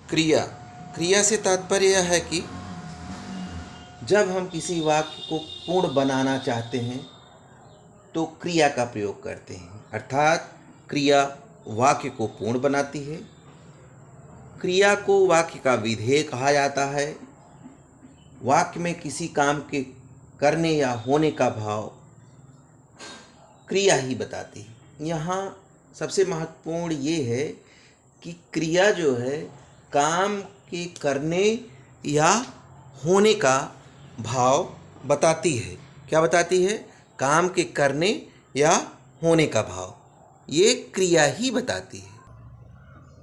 क्रिया क्रिया से तात्पर्य यह है कि जब हम किसी वाक्य को पूर्ण बनाना चाहते हैं तो क्रिया का प्रयोग करते हैं, अर्थात क्रिया वाक्य को पूर्ण बनाती है। क्रिया को वाक्य का विधेय कहा जाता है। वाक्य में किसी काम के करने या होने का भाव क्रिया ही बताती है। यहाँ सबसे महत्वपूर्ण ये है कि क्रिया जो है काम के करने या होने का भाव बताती है। क्या बताती है? काम के करने या होने का भाव, ये क्रिया ही बताती है।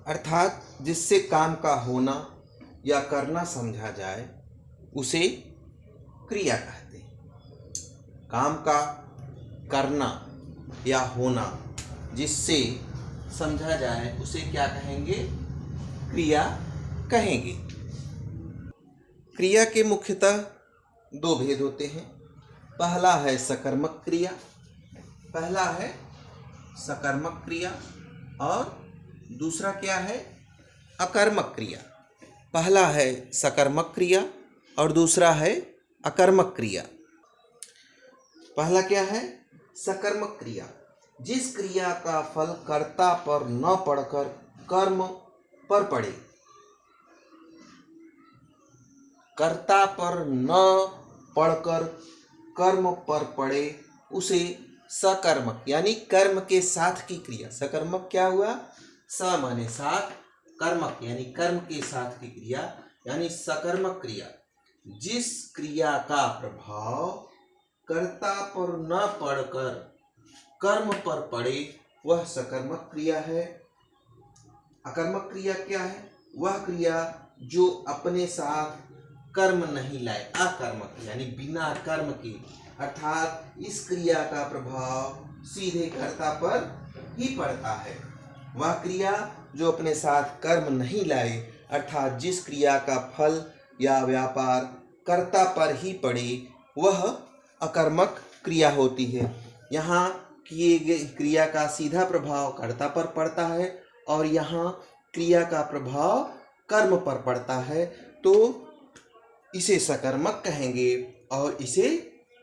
अर्थात जिससे काम का होना या करना समझा जाए उसे क्रिया कहते हैं। काम का करना या होना जिससे समझा जाए उसे क्या कहेंगे? क्रिया कहेंगे। क्रिया के मुख्यतः दो भेद होते हैं। पहला है सकर्मक क्रिया और दूसरा क्या है? अकर्मक क्रिया। पहला है सकर्मक क्रिया और दूसरा है अकर्मक क्रिया। पहला क्या है? सकर्मक क्रिया। जिस क्रिया का फल कर्ता पर न पड़कर कर्म पर पड़े, कर्ता पर न पड़कर कर्म पर पड़े उसे सकर्मक यानी कर्म के साथ की क्रिया। सकर्मक क्या हुआ? स माने साथ, कर्मक यानी कर्म के साथ की क्रिया यानी सकर्मक क्रिया। जिस क्रिया का प्रभाव कर्ता पर न पड़कर कर्म पर पड़े वह सकर्मक क्रिया है। अकर्मक क्रिया क्या है? वह क्रिया जो अपने साथ कर्म नहीं लाए, अकर्मक यानी बिना कर्म के, अर्थात इस क्रिया का प्रभाव सीधे कर्ता पर ही पड़ता है। वह क्रिया जो अपने साथ कर्म नहीं लाए, अर्थात जिस क्रिया का फल या व्यापार कर्ता पर ही पड़े वह अकर्मक क्रिया होती है। यहाँ किए गए क्रिया का सीधा प्रभाव कर्ता पर पड़ता है और यहाँ क्रिया का प्रभाव कर्म पर पड़ता है, तो इसे सकर्मक कहेंगे और इसे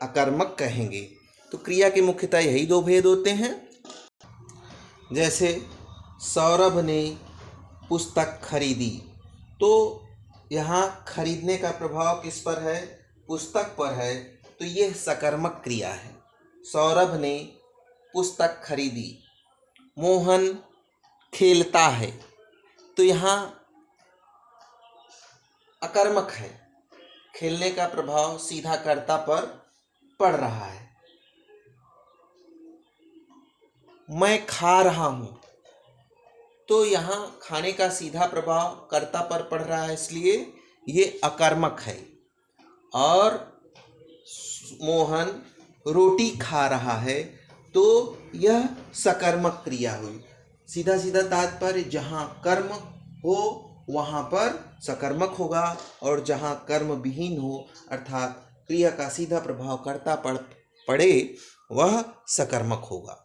अकर्मक कहेंगे। तो क्रिया के मुख्यतः यही दो भेद होते हैं। जैसे सौरभ ने पुस्तक खरीदी, तो यहाँ खरीदने का प्रभाव किस पर है? पुस्तक पर है, तो यह सकर्मक क्रिया है। सौरभ ने पुस्तक खरीदी। मोहन खेलता है, तो यहाँ अकर्मक है, खेलने का प्रभाव सीधा कर्ता पर पड़ रहा है। मैं खा रहा हूं, तो यहाँ खाने का सीधा प्रभाव कर्ता पर पड़ रहा है, इसलिए ये अकर्मक है। और मोहन रोटी खा रहा है, तो यह सकर्मक क्रिया हुई। सीधा सीधा तात्पर्य जहाँ कर्म हो वहाँ पर सकर्मक होगा और जहाँ कर्म विहीन हो अर्थात क्रिया का सीधा प्रभाव कर्ता पर पड़े वह सकर्मक होगा,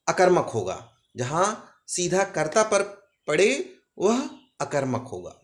अकर्मक होगा। जहाँ सीधा कर्ता पर पड़े वह अकर्मक होगा।